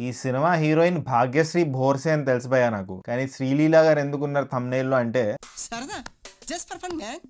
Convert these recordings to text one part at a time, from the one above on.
ఈ cinema heroine Bhagyashree Borse అని తెలుసు భయ్యా నాకు. కానీ శ్రీలీల గారు ఎందుకున్నారు thumbnail లో అంటే సరదా just for fun man.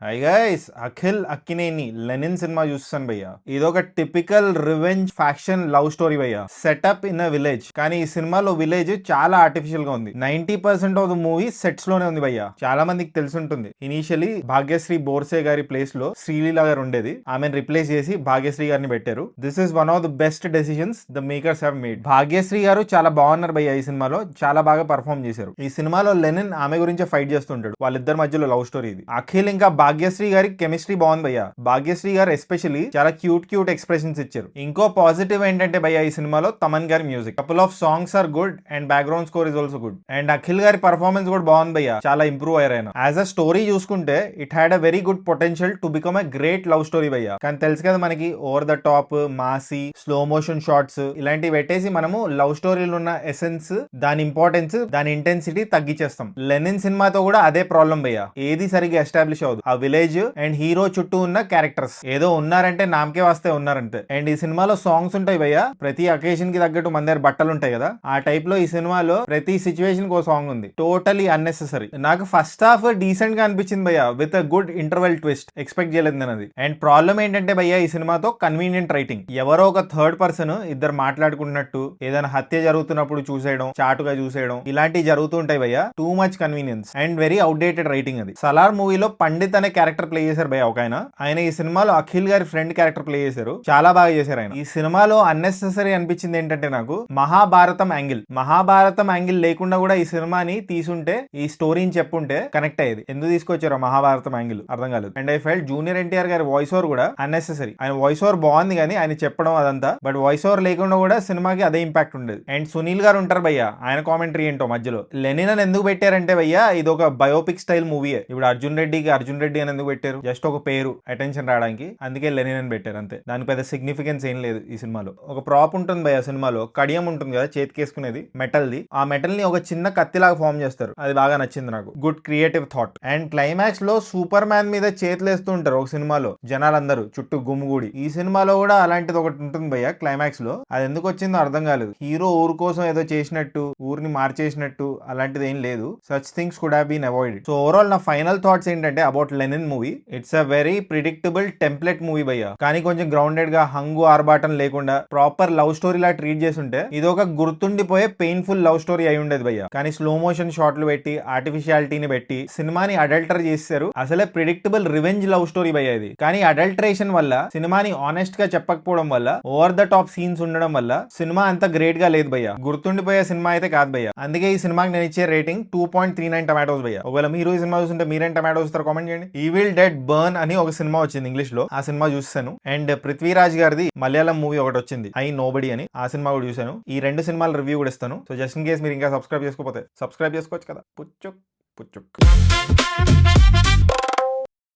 Hi guys, Akhil Akkineni Lenin సినిమా చూస్తాను భయ్య. ఇదొక typical revenge faction love story భయ్య, సెటప్ ఇన్ అ విలేజ్. కానీ ఈ సినిమాలో విలేజ్ చాలా ఆర్టిఫిషియల్ గా ఉంది. 90% ఆఫ్ ద మూవీ సెట్స్ లోనే ఉంది భయ్య. చాలా మందికి తెలుసుంటుంది, ఇనీషియలీ భాగ్యశ్రీ బోర్సే గారి ప్లేస్ లో శ్రీలీల గారు ఉండేది. ఆమెను రిప్లేస్ చేసి భాగ్యశ్రీ గారిని పెట్టారు. This is one of the best decisions the makers have made. Bhagyashri గారు చాలా బాగున్నారు భయ్య. ఈ సినిమాలో చాలా బాగా పర్ఫార్మ్ చేశారు. ఈ సినిమాలో లెనిన్ ఆమె గురించే ఫైట్ చేస్తుంటాడు. వాళ్ళిద్దరి మధ్యలో లవ్ స్టోరీ ఇది. అఖిల్ ఇంకా భాగ్యశ్రీ గారి కెమిస్ట్రీ బాగుంది భయ్య. భాగ్యశ్రీ గారు ఎస్పెషల్లీ చాలా క్యూట్ ఎక్స్ప్రెషన్స్ ఇచ్చారు. ఇంకో పాజిటివ్ ఏంటంటే భయ్య, ఈ సినిమాలో తమన్ గారి music, couple of songs are good and background score is also good. And Akhil గారి పర్ఫార్మెన్స్ కూడా బాగుంది భయ్య, చాలా ఇంప్రూవ్ అయ్యారు ఆయన. యాజ్ అ స్టోరీ చూసుకుంటే it had a very good potential to become a great love story భయ్య. కానీ తెలుసు కదా మనకి, over the top, massy, slow motion shots ఇలాంటివి పెట్టేసి మనము లవ్ స్టోరీలో ఉన్న ఎసెన్స్, దాని ఇంపార్టెన్స్, దాని ఇంటెన్సిటీ తగ్గించేస్తాం. లెనిన్ సినిమాతో కూడా అదే ప్రాబ్లం భయ్య. ఏది సరిగ్గా ఎస్టాబ్లిష్ అవ్వదు. ఆ విలేజ్ అండ్ హీరో చుట్టూ ఉన్న క్యారెక్టర్స్ ఏదో ఉన్నారంటే నామకే వస్తే ఉన్నారంటే. అండ్ ఈ సినిమాలో సాంగ్స్ ఉంటాయి భయ్య, ప్రతి అకేషన్ కి తగ్గట్టు మన దగ్గర బట్టలు ఉంటాయి కదా, ఆ టైప్ లో ఈ సినిమాలో ప్రతి సిచ్యువేషన్ కి సాంగ్ ఉంది. Totally unnecessary. నాకు ఫస్ట్ హాఫ్ డీసెంట్ గా అనిపించింది భయ్య, with a good interval twist. Expect చేయలేదు నేను అది. అండ్ ప్రాబ్లం ఏంటంటే భయ్య, ఈ సినిమాతో కన్వీనియంట్ రైటింగ్. ఎవరో ఒక థర్డ్ పర్సన్ ఇద్దరు మాట్లాడుకున్నట్టు, ఏదైనా హత్య జరుగుతున్నప్పుడు చూసేయడం, చాటుగా చూసేయడం, ఇలాంటివి జరుగుతూ ఉంటాయి భయ్య. Too much convenience and very outdated writing అది. సలార్ మూవీలో పండిత్ అనే క్యారెక్టర్ ప్లే చేశారు భయ్య ఒక ఆయన ఈ సినిమాలో అఖిల్ గారి ఫ్రెండ్ క్యారెక్టర్ ప్లే చేశారు. చాలా బాగా చేశారు ఆయన. ఈ సినిమాలో అన్నెసెసరీ అనిపించింది ఏంటంటే నాకు మహాభారతం యాంగిల్ లేకుండా కూడా ఈ సినిమాని తీసుంటే, ఈ స్టోరీని చెప్పుంటే కనెక్ట్ అయ్యేది. ఎందుకు తీసుకొచ్చారో మహాభారతం యాంగిల్ అర్థం కాలేదు. And I felt junior NTR గారి వాయిస్ ఓవర్ కూడా అన్నెసెసరీ. ఆయన వాయిస్ ఓవర్ బాగుంది కానీ ఆయన చెప్పడం అదంతా, బట్ వాయిస్ ఓవర్ లేకుండా కూడా సినిమాకి అదే ఇంపాక్ట్ ఉండేది. అండ్ సునీల్ గారు ఉంటారు భయ్య, ఆయన కామెంటరీ ఏంటో మధ్యలో. లెనిన్ అని ఎందుకు పెట్టారంటే భయ్య, ఇది ఒక బయోపిక్ స్టైల్ మూవీ. ఇప్పుడు అర్జున్ రెడ్డికి అర్జున్ రెడ్డి అని ఎందుకు పెట్టారు? జస్ట్ ఒక పేరు, అటెన్షన్ రావడానికి, అందుకే లెనిన్ అని పెట్టారు అంతే. దాని పెద్ద సిగ్నిఫికెన్స్ ఏం లేదు ఈ సినిమాలో. ఒక ప్రాప్ ఉంటుంది భయ్య సినిమాలో, కడియం ఉంటుంది కదా చేతికేసుకునేది, మెటల్ది. ఆ మెటల్ ని ఒక చిన్న కత్తిలాగా ఫామ్ చేస్తారు. అది బాగా నచ్చింది నాకు. Good creative thought. And climax లో సూపర్ మ్యాన్ మీద చేతులేస్తూ ఉంటారు ఒక సినిమాలో జనాలందరూ చుట్టూ గుమ్ముగూడి. ఈ సినిమాలో కూడా అలాంటిది ఒకటి ఉంటుంది భయ్య క్లైమాక్స్ లో. అది ఎందుకు వచ్చిందో అర్థం కాలేదు. హీరో ఊరు కోసం ఏదో చేసినట్టు, ఊరిని మార్చేసినట్టు అలాంటిది ఏం లేదు. Such things could have been avoided. So overall నా ఫైనల్ థాట్స్ ఏంటంటే about Lenin movie, it's a very predictable template movie భయ్య. కానీ కొంచెం గ్రౌండెడ్ గా, హంగు ఆర్బాటం లేకుండా ప్రాపర్ లవ్ స్టోరీ లా ట్రీట్ చేసి ఉంటే ఇది ఒక గుర్తుండిపోయే పెయిన్ఫుల్ లవ్ స్టోరీ అయి ఉండేది భయ్య. కానీ స్లో మోషన్ షాట్లు పెట్టి, ఆర్టిఫిషియాలిటీని పెట్టి సినిమాని అడల్టర్ చేశారు. అసలే ప్రిడిక్టబుల్ రివెంజ్ లవ్ స్టోరీ భయ్య ఇది. కానీ అడల్టరేషన్ వల్ల, సినిమాని ఆనెస్ట్ గా చెప్పకపోవడం వల్ల, ఓవర్ ద టాప్ సీన్స్ ఉండడం వల్ల సినిమా అంత గ్రేట్ గా లేదు భయ్య. గుర్తుండిపోయే సినిమా అయితే కాదు భయ్య. అందుకే ఈ సినిమాకి నేను ఇచ్చే రేటింగ్ 2.39 టమాటోస్ భయ్య. ఒకవేళ మీరు ఈ సినిమా చూస్తుంటే మీరేం టమాటోస్ ఇస్తారు కామెంట్ చేయండి. ఈవిల్ డెడ్ బర్న్ అని ఒక సినిమా వచ్చింది ఇంగ్లీష్ లో, ఆ సినిమా చూసాను. అండ్ పృథ్వీరాజ్ గారిది మలయాళం మూవీ ఒకటి వచ్చింది, ఐ నోబడి అని, ఆ సినిమా కూడా చూసాను. ఈ రెండు సినిమాల రివ్యూ కూడా ఇస్తాను. సో జస్ట్ ఇన్ కేస్ మీరు ఇంకా సబ్స్క్రైబ్ చేసుకోకపోతే సబ్స్క్రైబ్ చేసుకోవచ్చు కదా. పుచ్చుక్ పుచ్చుక్.